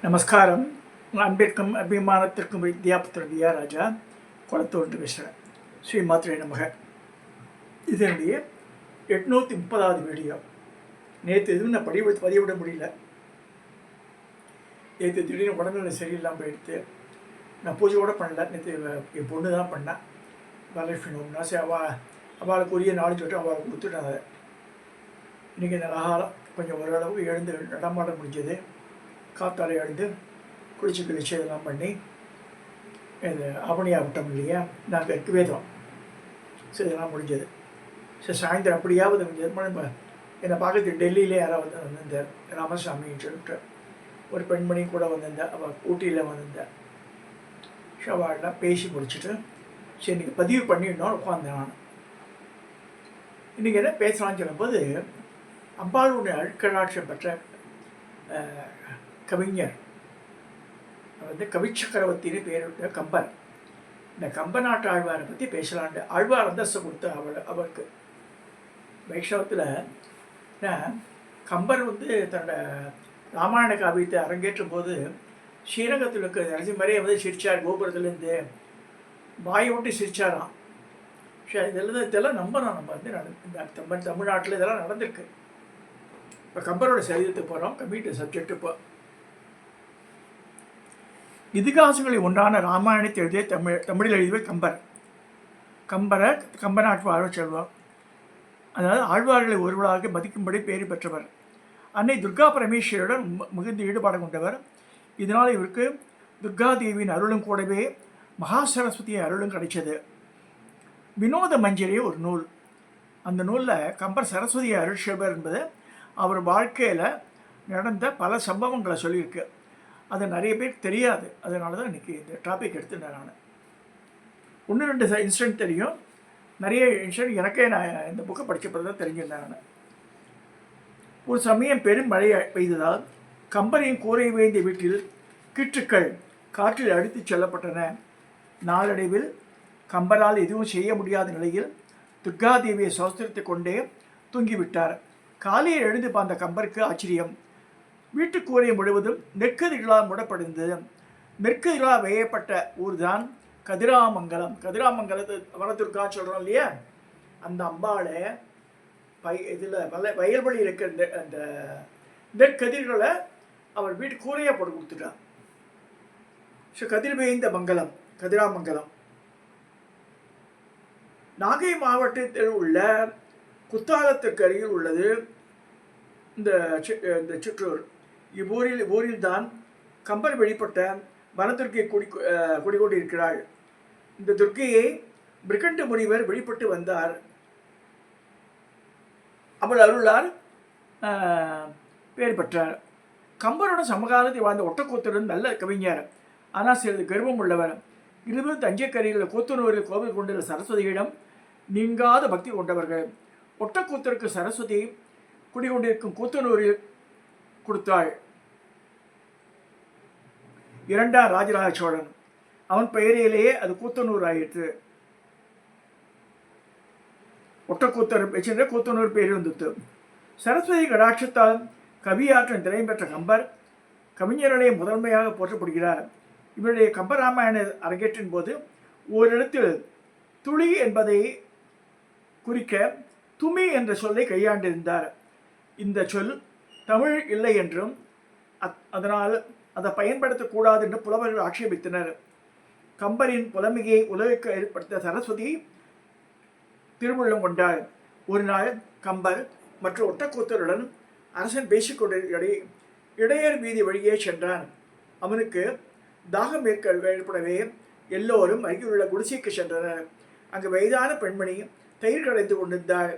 நமஸ்காரம். அன்பிற்கும் அபிமானத்திற்கும் வித்யாபுத்திர வியாராஜா குளத்தூர் பேசுகிறேன். ஸ்ரீ மாத்ரே நமக. இதனுடைய 830வது வீடியோ. நேற்று எதுவும் நான் பதிவிட முடியல. நேற்று திடீர்னு உடல்நிலை சரியில்லாமல் போயிடுத்து. நான் பூஜை கூட பண்ணல. நேற்று என் பொண்ணு தான் பண்ணேன். வரலட்சுமி நோம்னா சரி அவளுக்கு உரிய நாள் சொல்லிட்டு அவளுக்கு கொடுத்துட்டாங்க. இன்றைக்கி இந்த நகாலம் கொஞ்சம் ஓரளவுக்கு எழுந்து நடமாட முடிஞ்சது. காத்தால் எழுந்து குளிச்சு கிழிச்சு இதெல்லாம் பண்ணி இந்த அவனியா விட்டோம் இல்லையா, நாங்கள் வேதம் சரி இதெல்லாம் முடிஞ்சது. சரி சாயந்தரம் அப்படியாவது முடிஞ்சது. என்னை பார்க்கறது டெல்லியிலே யாராவது வந்திருந்தார், ராமசாமின்னு சொல்லிட்டு ஒரு பெண்மணி கூட வந்திருந்தேன். அவள் ஊட்டியில் வந்திருந்தேன். அவள்லாம் பேசி முடிச்சுட்டு சரி இன்றைக்கி பதிவு பண்ணிடணும் உட்காந்தேன் நான். இன்றைக்கி என்ன பேசலான்னு சொல்லும்போது, அம்பாளுடைய அழுக்கடாட்சம் பெற்ற கவிஞர் கவிச்சக்கரவர்த்தின்னு பேருடைய கம்பர். இந்த கம்ப நாட்டு ஆழ்வாரை பற்றி பேசலான்ட்டு ஆழ்வார் அந்தஸ்து கொடுத்த அவருக்கு வைஷ்ணவத்தில் கம்பர் தன்னோட ராமாயண காவியத்தை அரங்கேற்றும் போது ஸ்ரீரங்கத்தில் இருக்கிற நரசிம்மரே சிரிச்சார். கோபுரத்துலேருந்து வாயை விட்டு சிரிச்சாராம். இதெல்லாம் நம்பணும். நம்ம இந்த தமிழ்நாட்டில் இதெல்லாம் நடந்திருக்கு. இப்போ கம்பரோட சரிதத்துக்கு போகிறோம். Computer subject. இப்போ இதிகாசங்களில் ஒன்றான ராமாயணத்தை எழுதிய தமிழில் எழுதிய கம்பநாட்டு ஆழ்வார் செல்வார். அதாவது ஆழ்வார்களை ஒருவராக மதிக்கும்படி பேறு பெற்றவர். அன்னை துர்கா பரமேஸ்வரியுடன் மிகுந்த ஈடுபாடு கொண்டவர். இதனால் இவருக்கு துர்காதேவியின் அருளும் கூடவே மகா சரஸ்வதியின் அருளும் கிடைச்சது. வினோத மஞ்சரி ஒரு நூல். அந்த நூலில் கம்பர் சரஸ்வதியை அருள் செய்வர் என்பது அவர் வாழ்க்கையில் நடந்த பல சம்பவங்களை சொல்லியிருக்கு. அது நிறைய பேருக்கு தெரியாது. அதனால தான் இன்றைக்கி இந்த டாபிக் எடுத்துட்டேன். நான் 1-2 இன்சிடென்ட் தெரியும். நிறைய இன்சிடென்ட் எனக்கே நான் இந்த புக்கை படித்தப்போ தான் தெரிஞ்சிருந்தேன். நான் ஒரு சமயம் பெரும் மழை பெய்ததால் கம்பரின் கூரை வேய்ந்த வீட்டில் கிற்றுக்கள் காற்றில் அடித்து செல்லப்பட்டன. நாளடைவில் கம்பரால் எதுவும் செய்ய முடியாத நிலையில் துர்காதேவியை சோஸ்திரத்தை கொண்டே தூங்கிவிட்டார். காலையில் எழுந்து பார்த்த கம்பருக்கு ஆச்சரியம். வீட்டு கூரை முழுவதும் நெற்கதிர்களால் மூடப்படிருந்தது. நெற்கதிர்களால் வேயப்பட்ட ஊர் தான் கதிராமங்கலம். கதிராமங்கலத்தை வனதுர்கான்னு சொல்கிறோம் இல்லையா, அந்த அம்பாளை இதில் வயல்வெளி இருக்கிற அந்த நெற்கதிர்களை அவர் வீட்டு கூரையாக போட்டு கொடுத்துட்டார். ஸோ கதிர் வேய்ந்த மங்கலம், கதிராமங்கலம். நாகை மாவட்டத்தில் உள்ள குத்தாலத்துக்கு அருகில் உள்ளது இந்த சிற்றூர். ஊரில் தான் கம்பர் வெளிப்பட்ட வனதுர்க்கை குடிகொண்டிருக்கிறாள். இந்த துர்க்கையை பிரிகண்ட முனிவர் வெளிப்பட்டு வந்தார். அவள் அருளால் பெயர் பெற்றார். கம்பரோட சமகாலத்தில் வாழ்ந்த ஒட்டக்கூத்தருடன் நல்ல கவிஞர், ஆனால் சிறிது கர்வம் உள்ளவர். இருவரும் தஞ்சைக்கரையில் கூத்தனூரில் கோவில் கொண்டுள்ள சரஸ்வதியிடம் நீங்காத பக்தி கொண்டவர்கள். ஒட்டக்கூத்தருக்கு சரஸ்வதி குடிகொண்டிருக்கும் கூத்தனூரில் கொடுத்தாள். 2ஆம் ராஜராஜ சோழன் அவன் பெயரிலேயே அது கூத்தனூர் ஆயிற்று. ஒட்டக்கூத்தர் வச்சிருந்த கூத்தனூர் பேர் வந்துட்டு. சரஸ்வதி கடாட்சத்தால் கவியாற்றன் திறமை பெற்ற கம்பர் கவிஞர்களே முதன்மையாக போற்றப்படுகிறார். இவருடைய கம்பராமாயண அரங்கேற்றின் போது ஓரிடத்தில் துளி என்பதை குறிக்க துமி என்ற சொல்லை கையாண்டிருந்தார். இந்த சொல் தமிழ் இல்லை என்றும் அதனால் அதை பயன்படுத்தக்கூடாது என்று புலவர்கள் ஆட்சேபித்தனர். கம்பரின் புலமையை உலகுக்கு ஏற்படுத்த சரஸ்வதி திருவுள்ளம் கொண்டார். ஒரு நாள் கம்பர் மற்றும் ஒட்டக்கூத்தருடன் அரசன் பேசிக்கொண்டிருக்கடி இடையர் வீதி வழியே சென்றான். அவனுக்கு தாகம் ஏற்படவே எல்லோரும் அருகிலுள்ள குடிசைக்கு சென்றனர். அங்கு வயதான பெண்மணி தயிர் கடைந்து கொண்டிருந்தாள்.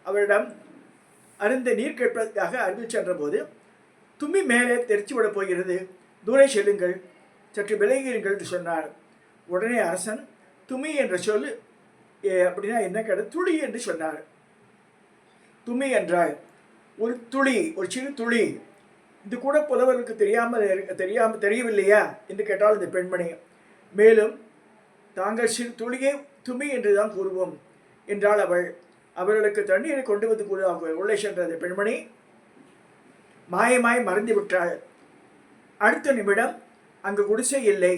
அவரிடம் அருந்த நீர் கேட்பதற்காக அருகில் சென்றபோது, தும்மி மேலே தெரிச்சு விடப் போகிறது, தூரை செல்லுங்கள், சற்று விலகிறீர்கள் என்று சொன்னார். உடனே அரசன் துமி என்ற சொல் அப்படின்னா என்ன கேட்ட துளி என்று சொன்னார். துமி என்றால் ஒரு துளி, ஒரு சிறு துளி. இது கூட புலவர்களுக்கு தெரியவில்லையா என்று கேட்டால் இந்த பெண்மணி. மேலும் தாங்கள் சிறு துளியை துமி என்று தான் கூறுவோம் என்றாள் அவள். அவர்களுக்கு தண்ணீரை கொண்டு வந்து உள்ளே சென்ற அந்த பெண்மணி மாயமாய் மறந்து விட்டாள். அடுத்த நிமிடம் அங்கு குடிசை இல்லை,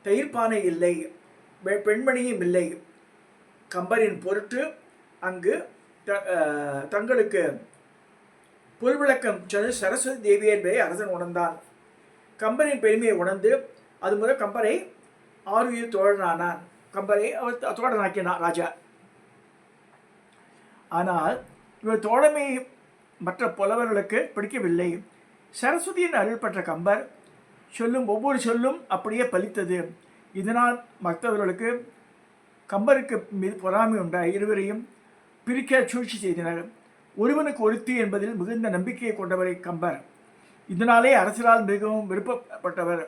தயிர்பானை இல்லை, பெண்மணியும் இல்லை. கம்பரின் பொருட்டு அங்கு தங்களுக்கு புல்விளக்கம் சொன்ன சரஸ்வதி தேவி என்பதை அரசன் உணர்ந்தான். கம்பரின் பெருமையை உணர்ந்து அது முதல் கம்பரை ஆருயிர் தோழனானான். கம்பரை அவர் தோழனாக்கினான் ராஜா. ஆனால் இவர் தோழமை மற்ற புலவர்களுக்கு பிடிக்கவில்லை. சரஸ்வதியின் அருள் பெற்ற கம்பர் சொல்லும் ஒவ்வொரு சொல்லும் அப்படியே பலித்தது. இதனால் மற்றவர்களுக்கு கம்பருக்கு மீது பொறாமை உண்டாய் இருவரையும் பிரிக்க சூழ்ச்சி செய்தனர். ஒருவனுக்கு ஒருத்தி என்பதில் மிகுந்த நம்பிக்கையை கொண்டவரை கம்பர். இதனாலே அரசரால் மிகவும் விருப்பப்பட்டவர்.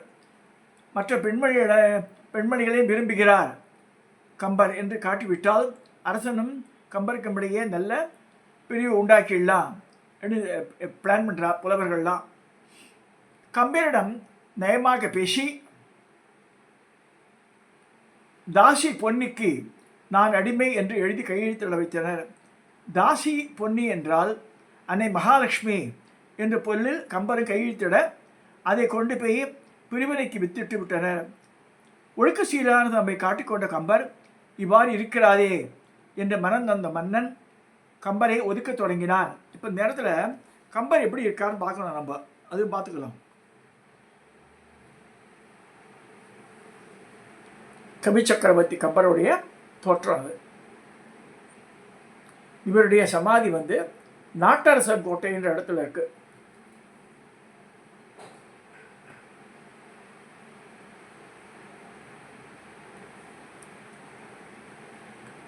மற்ற பெண்மணிகளையும் விரும்புகிறார் கம்பர் என்று காட்டிவிட்டால் அரசனும் கம்பருக்கும் இடையே நல்ல பிரிவு உண்டாக்கிடலாம் என்று பிளான் பண்ணுறார் புலவர்கள்லாம். கம்பரிடம் நயமாக பேசி தாசி பொன்னிக்கு நான் அடிமை என்று எழுதி கையெழுத்திட வைத்தனர். தாசி பொன்னி என்றால் அன்னை மகாலட்சுமி என்ற பொருளில் கம்பரும் கையெழுத்திட அதை கொண்டு போய் பிரிவினைக்கு வித்திட்டு விட்டனர். ஒழுக்க சீரான தம்மை காட்டிக்கொண்ட கம்பர் இவ்வாறு இருக்கிறாரே என்று மனம் தந்த மன்னன் கம்பரை ஒதுக்க தொடங்கினார். இப்போ இந்த நேரத்தில் கம்பர் எப்படி இருக்கான்னு பார்க்கணும், நம்ம அது பார்த்துக்கலாம். கவி சக்கரவர்த்தி கம்பருடைய தோற்றம் அது. இவருடைய சமாதி நாட்டரசன் கோட்டை என்ற இடத்துல இருக்கு.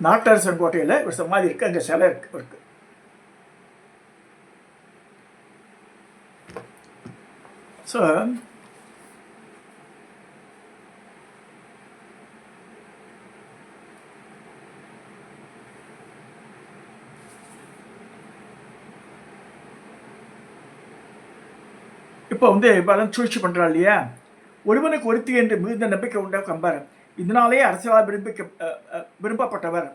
நாட்டரசன் கோட்டையில் ஒரு சமாதி இருக்கு, அங்கே சிலை இருக்கு. ஸோ இப்போ பலன் சூழ்ச்சி பண்ணுறாள் இல்லையா, ஒருவனுக்கு ஒருத்தி என்று மிகுந்த நம்பிக்கை உண்ட கம்பர். இதனாலே அரசரால் விரும்பப்பட்டவர்.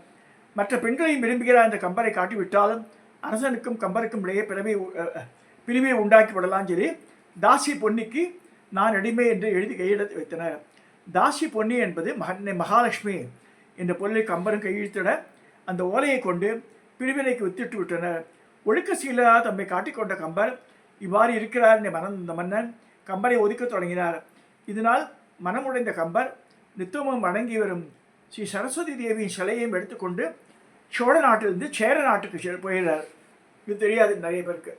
மற்ற பெண்களையும் விரும்புகிறார் என்ற கம்பரை காட்டிவிட்டாலும் அரசனுக்கும் கம்பருக்கும் இடையே பிரிவை உண்டாக்கி விடலாம் சொல்லி தாசி பொன்னிக்கு நான் அடிமை என்று எழுதி கையெழுத்து வைத்தனர். தாசி பொன்னி என்பது மகாலட்சுமி என்ற பொருளை கம்பரும் கையெழுத்திட அந்த ஓலையை கொண்டு பிரிவினைக்கு வித்திட்டு விட்டனர். ஒழுக்க சீலா தம்மை காட்டிக்கொண்ட கம்பர் இவ்வாறு இருக்கிறார் என்ற இந்த மன்னன் கம்பரை ஒதுக்க தொடங்கினார். இதனால் மனமுடைந்த கம்பர் நித்தமும் வணங்கி வரும் ஸ்ரீ சரஸ்வதி தேவியின் சிலையையும் எடுத்துக்கொண்டு சோழ நாட்டிலிருந்து சேர நாட்டுக்கு போயிடுறார். இது தெரியாது நிறைய பேருக்கு.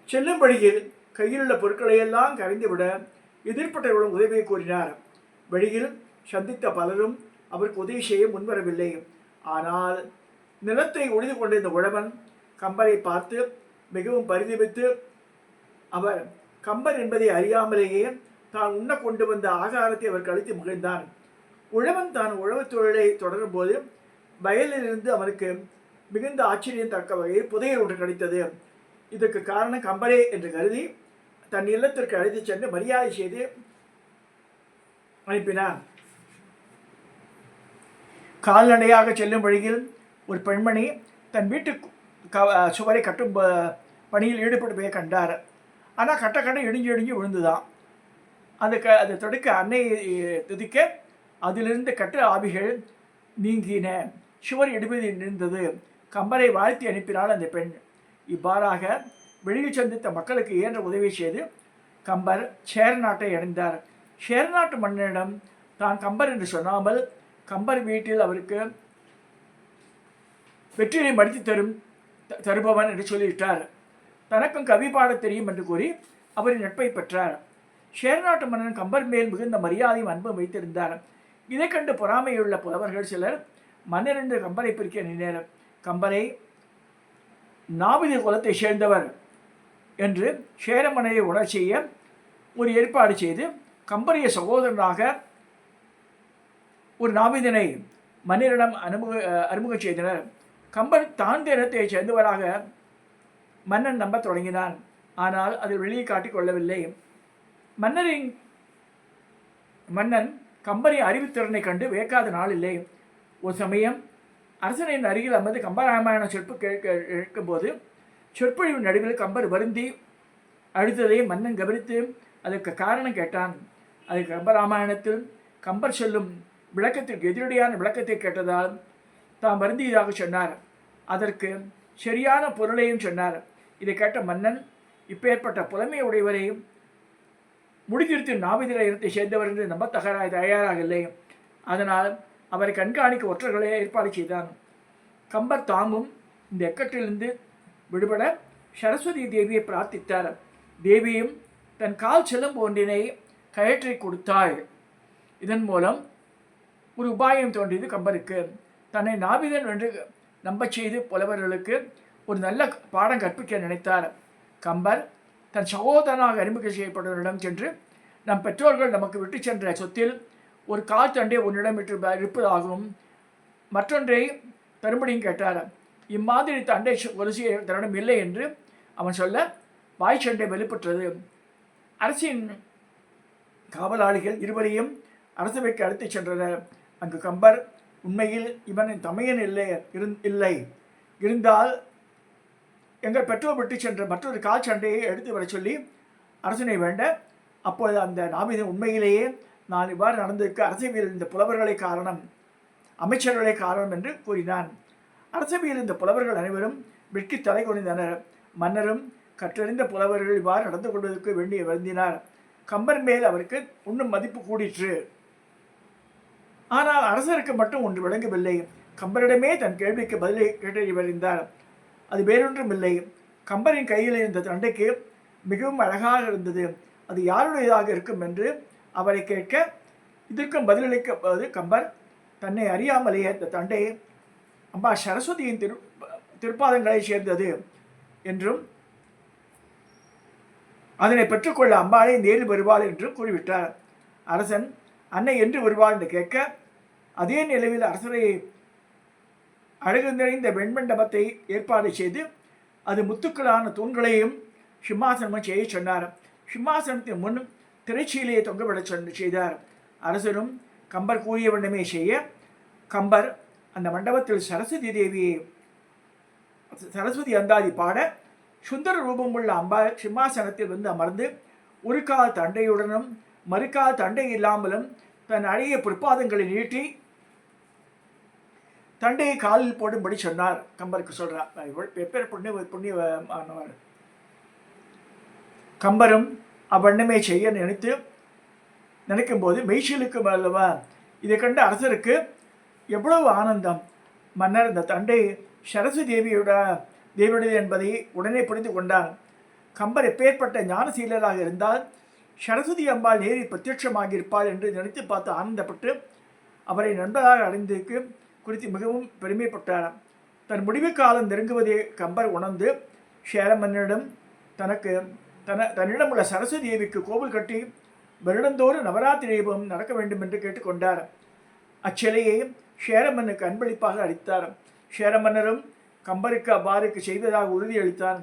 செல்லும் வழியில் கையில் உள்ள பொருட்களையெல்லாம் கரைந்துவிட எதிர்ப்பட்டவர்களும் உதவியை கோரினார். வழியில் சந்தித்த பலரும் அவருக்கு உதவி செய்ய முன்வரவில்லை. ஆனால் நிலத்தை உழுது கொண்டிருந்த உழவன் கம்பரை பார்த்து மிகவும் பரிதபித்து அவர் கம்பர் என்பதை அறியாமலேயே தான் உண்ண கொண்டு வந்த ஆகாரத்தை அவர் கழித்து மகிழ்ந்தான். உழவன் தான் உழவு தொழிலை தொடரும் போது வயலிலிருந்து அவனுக்கு மிகுந்த ஆச்சரியம் தக்க வகையில் புதையல் ஒன்று கிடைத்தது. இதற்கு காரணம் கம்பரே என்று கருதி தன் இல்லத்திற்கு அழைத்து சென்று மரியாதை செய்து அனுப்பினான். கால்நடையாக செல்லும் வழியில் ஒரு பெண்மணி தன் வீட்டு சுவரை கட்டும் பணியில் ஈடுபட்டு போய் கண்டார். ஆனால் கட்ட இடிஞ்சு விழுந்துதான். அதை தடுக்க அன்னையை துதிக்க அதிலிருந்து கட்டு ஆவிகள் நீங்கின. சுவர் இடிப்பது நின்றது. கம்பரை வாழ்த்தி அனுப்பினாள் அந்த பெண். இவ்வாறாக வெளியில் சந்தித்த மக்களுக்கு இயன்ற உதவி செய்து கம்பர் சேர நாட்டை அடைந்தார். சேர நாட்டு மன்னனிடம் தான் கம்பர் என்று சொன்னாமல் கம்பர் வீட்டில் அவருக்கு வெற்றியை மடித்து தருபவன் என்று சொல்லிவிட்டார். தனக்கும் கவி பாடத் தெரியும் என்று கூறி அவரின் நட்பை பெற்றார். சேர நாட்டு மன்னன் கம்பர் மேல் மிகுந்த மரியாதையும் அன்பும் வைத்திருந்தார். இதை கண்டு பொறாமையுள்ள புலவர்கள் சிலர் மன்னர் என்று கம்பரை பிரிக்க நினைனர். கம்பரை நாவித குலத்தை சேர்ந்தவர் என்று சேர மன்னரை உணர் செய்ய ஒரு ஏற்பாடு செய்து கம்பரிய சகோதரனாக ஒரு நாவிதனை மன்னரிடம் அறிமுகம் செய்தனர். கம்பர் தான் இனத்தை சேர்ந்தவராக மன்னன் நம்ப தொடங்கினான். ஆனால் அதில் வெளியே காட்டிக் கொள்ளவில்லை. மன்னன் கம்பரின் அறிவுத்திறனை கண்டு வியக்காத நாள் இல்லை. ஒரு சமயம் அரசனின் அருகில் அமர்ந்து கம்பராமாயண சொற்பு கேட்கும்போது சொற்பொழிவு நடுவில் கம்பர் வருந்தி அழுத்ததை மன்னன் கவனித்து அதற்கு காரணம் கேட்டான். அதுக்கு கம்பராமாயணத்தில் கம்பர் சொல்லும் விளக்கத்திற்கு எதிரடியான விளக்கத்தை கேட்டதால் தாம் வருந்தியதாக சொன்னார். அதற்கு சரியான பொருளையும் சொன்னார். இதை கேட்ட மன்னன் இப்பேற்பட்ட புலமை உடையவரை முடித்திருத்தும் நாவிதர இடத்தை சேர்ந்தவர் என்று நம்ப தயாராக இல்லை. அதனால் அவரை கண்காணிக்க ஒற்றர்களை ஏற்பாடு செய்தான். கம்பர் தாமும் இந்த எக்கட்டிலிருந்து விடுபட சரஸ்வதி தேவியை பிரார்த்தித்தார். தேவியும் தன் கால் செல்லும் ஒன்றினை கயற்றி கொடுத்தாள். இதன் மூலம் ஒரு உபாயம் தோன்றியது கம்பருக்கு. தன்னை நாவிதன் என்று நம்பச் செய்து புலவர்களுக்கு ஒரு நல்ல பாடம் கற்பிக்க நினைத்தார். கம்பர் தன் சகோதரனாக அறிமுகம் செய்யப்பட்டவரிடம் சென்று, நம் பெற்றோர்கள் நமக்கு விட்டு சென்ற சொத்தில் ஒரு கால் தண்டை உன்னிடம் இருப்பதாகவும் மற்றொன்றை தரும்படியும் கேட்டார். இம்மாதிரி தண்டை கொலுசிய தருணம் இல்லை என்று அவன் சொல்ல வாய் சண்டை வெளிப்பட்டது. அரசின் காவலாளிகள் இருவரையும் அரசவைக்கு அழைத்துச் சென்றனர். அங்கு கம்பர் உண்மையில் இவனின் தமையன் இல்லை இருந்தால் எங்கள் பெற்றோர் விட்டு சென்ற மற்றொரு கால் சண்டையை எடுத்து வர சொல்லி அரசனை வேண்ட, அப்போது அந்த நாவிதன் உண்மையிலேயே நான் இவ்வாறு நடந்திருக்க அரசவையில் இந்த புலவர்களை காரணம், அமைச்சர்களை காரணம் என்று கூறினான். அரசவையில் இந்த புலவர்கள் அனைவரும் வெட்கி தலை குனிந்தனர். மன்னரும் கற்றறிந்த புலவர்கள் இவ்வாறு நடந்து கொள்வதற்கு வேண்டிய வருந்தினார். கம்பர் மேல் அவருக்கு இன்னும் மதிப்பு கூடிற்று. ஆனால் அரசருக்கு மட்டும் ஒன்று விளங்கவில்லை. கம்பரிடமே தன் கேள்விக்கு பதிலை கேட்டறிந்தார். அது வேறொன்றும் இல்லை. கம்பரின் கையில் இருந்த தண்டைக்கு மிகவும் அழகாக இருந்தது. அது யாருடையதாக இருக்கும் என்று அவரை கேட்க, இதற்கும் பதிலளிக்க கம்பர் தன்னை அறியாமலேயே அந்த தண்டை அம்பா சரஸ்வதியின் திருப்பாதங்களை சேர்ந்தது என்றும் அதனை பெற்றுக்கொள்ள அம்பாளை நேரில் வருவாள் என்றும் கூறிவிட்டார். அரசன் அன்னை என்று வருவாள் என்று கேட்க, அதே நிலையில் அரசரை அழகு நிறைந்த வெண்மண்டபத்தை ஏற்பாடு செய்து அது முத்துக்களான தூண்களையும் சிம்மாசனமும் செய்ய சொன்னார். சிம்மாசனத்தின் முன் திரைச்சீலையை தொங்கவிட செய்தார். அரசரும் கம்பர் கூறிய வண்ணமே செய்ய, கம்பர் அந்த மண்டபத்தில் சரஸ்வதி அந்தாதி பாட, சுந்தர ரூபமுள்ள அம்பா சிம்மாசனத்தில் வந்து அமர்ந்து ஒரு கால் தண்டையுடனும் மறுக்கால் தண்டை இல்லாமலும் தன் அழகிய பிற்பாதங்களை நீட்டி தண்டையை காலில் போடும்படி சொன்னார். கம்பருக்கு சொல்றார். எப்பேர் புண்ணியமானவர். கம்பரும் அவ்வண்ணமே செய்ய நினைக்கும் போது மெய்சிலுக்கும் அல்லவா. இதை கண்ட அரசருக்கு எவ்வளவு ஆனந்தம். மன்னர் இந்த தண்டை சரஸ்வதி தேவியுடையது என்பதை உடனே புரிந்து கொண்டார். கம்பர் எப்பேற்பட்ட ஞானசீலராக இருந்தால் சரஸ்வதி அம்பாள் நேரில் பிரத்யட்சமாகியிருப்பாள் என்று நினைத்து பார்த்து ஆனந்தப்பட்டு அவரை நண்பராக அடைந்ததற்கு குறித்து மிகவும் பெருமைப்பட்டார். தன் முடிவு காலம் நெருங்குவதை கம்பர் உணர்ந்து சேர மன்னனிடம் தன்னிடம் உள்ள சரஸ்வதி தேவிக்கு கோவில் கட்டி வருடந்தோறும் நவராத்திரி தீபம் நடக்க வேண்டும் என்று கேட்டுக்கொண்டார். அச்சிலையை சேரமன்னுக்கு அன்பளிப்பாக அளித்தார். சேரமன்னரும் கம்பருக்கு அவ்வாறுக்கு செய்வதாக உறுதியளித்தார்.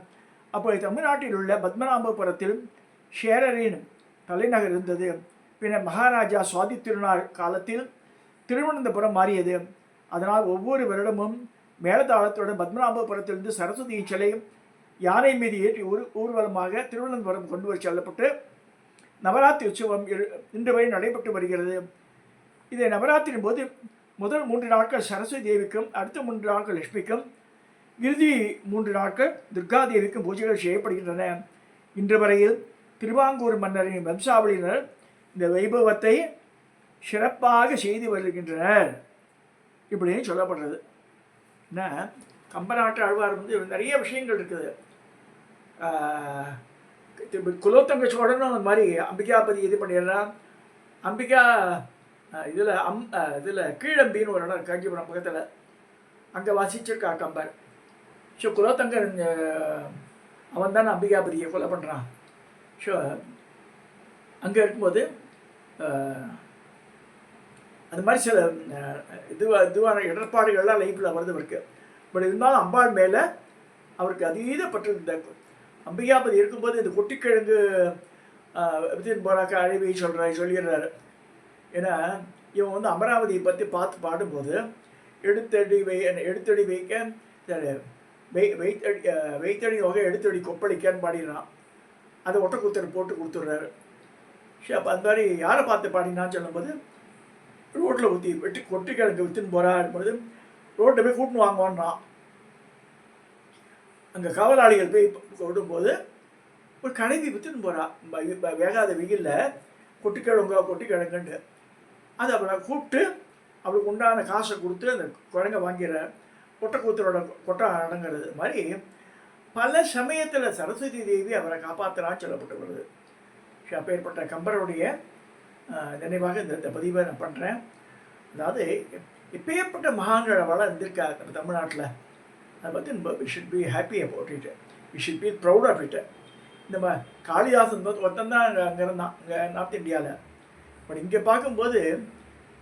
அப்போது தமிழ்நாட்டில் உள்ள பத்மநாபபுரத்தில் சேரரின் தலைநகர் இருந்தது. பின்னர் மகாராஜா சுவாதி திருநாள் காலத்தில் திருவனந்தபுரம் மாறியது. அதனால் ஒவ்வொரு வருடமும் மேலதாளத்துடன் பத்மநாபபுரத்திலிருந்து சரஸ்வதியின் சிலை யானை மீது ஏற்றி ஊர்வலமாக திருவனந்தபுரம் கொண்டு வர செல்லப்பட்டு நவராத்திரி உற்சவம் இன்று வரை நடைபெற்று வருகிறது. இதை நவராத்திரியின் போது முதல் 3 நாட்கள் சரஸ்வதி தேவிக்கும், அடுத்த 3 நாட்கள் லட்சுமிக்கும், இறுதி 3 நாட்கள் துர்கா தேவிக்கும் பூஜைகள் செய்யப்படுகின்றன. இன்று வரையில் திருவாங்கூர் மன்னரின் வம்சாவளியினர் இந்த வைபவத்தை சிறப்பாக செய்து வருகின்றனர் இப்படின்னு சொல்லப்படுறது. என்ன கம்பநாட்டு ஆழ்வார் நிறைய விஷயங்கள் இருக்குது. குலோத்தங்க சோழனும் அந்த மாதிரி அம்பிகாபதி இது பண்ணிடுறான். அம்பிகா இதில் கீழம்பின்னு ஒரு இடம் காஞ்சிபுரம் பக்கத்தில், அங்கே வாசிச்சிருக்கா கம்பர். ஸோ குலோத்தங்கன் அவன் தானே அம்பிகாபதியை கொலை பண்ணுறான். ஸோ அங்கே இருக்கும்போது அது மாதிரி சில இதுவான இடர்பாடுகள்லாம் லைஃப்பில் வருது இருக்குது. பட் இருந்தாலும் அம்பாள் மேலே அவருக்கு அதீதப்பட்டு இந்த அம்பிகாபதி இருக்கும்போது இந்த கொட்டிக்கிழங்கு வித்தின் போராக்க அழிவை சொல்லிடுறாரு. ஏன்னா இவன் அமராவதியை பற்றி பார்த்து பாடும்போது எடுத்தடி வைக்க வெய்த்தடி வகை எடுத்தடி கொப்பளிக்கான்னு பாடிடுறான். அதை ஒட்டக்கூத்தர் போட்டு கொடுத்துட்றாரு. சரி, அப்போ அந்த மாதிரி யாரை பார்த்து பாடினான்னு சொல்லும்போது ரோட்டில் ஊற்றி கொட்டி கிழங்கு விற்றுன்னு போகிறான்பொழுது ரோட்டை போய் கூட்டின்னு வாங்குவான்றான். அங்கே காவலாளிகள் போய் விடும்போது ஒரு கடைவி விற்றுன்னு போகிறான். வேகாத வெயிலில் கொட்டிக்கிழங்குன்ட்டு அதை அப்புறம் கூப்பிட்டு அவளுக்கு உண்டான காசை கொடுத்து அந்த குழந்தை வாங்கிறார். கொட்டக்கூத்தரோட கொட்டை அடங்கிறது மாதிரி பல சமயத்தில் சரஸ்வதி தேவி அவரை காப்பாற்றுறான்னு சொல்லப்பட்டு வருது. அப்பேற்பட்ட கம்பருடைய நினைவாக இந்த பதிவை நான் பண்ணுறேன். அதாவது எப்பேற்பட்ட மகான்கள் அவளாக இருந்திருக்கா நம்ம தமிழ்நாட்டில், அதை பற்றி நம்ம we should be happy about it, we should be proud of it. இந்த காளிதாசன் ஒருத்தன் தான் அங்கே இருந்தான், இங்கே நார்த் இந்தியாவில். பட் இங்கே பார்க்கும்போது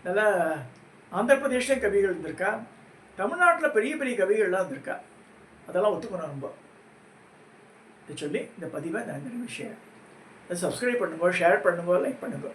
நல்லா ஆந்திர பிரதேஷ்லேயும் கவிகள் இருந்திருக்கா, தமிழ்நாட்டில் பெரிய பெரிய கவிகள்லாம் இருந்திருக்கா. அதெல்லாம் ஒத்துக்கணும் ரொம்ப. இதை சொல்லி இந்த பதிவை நான் நிறைவு செய்கிறேன். சப்ஸ்கிரைப் பண்ணுங்க, ஷேர் பண்ணுங்க, லைக் பண்ணுங்க.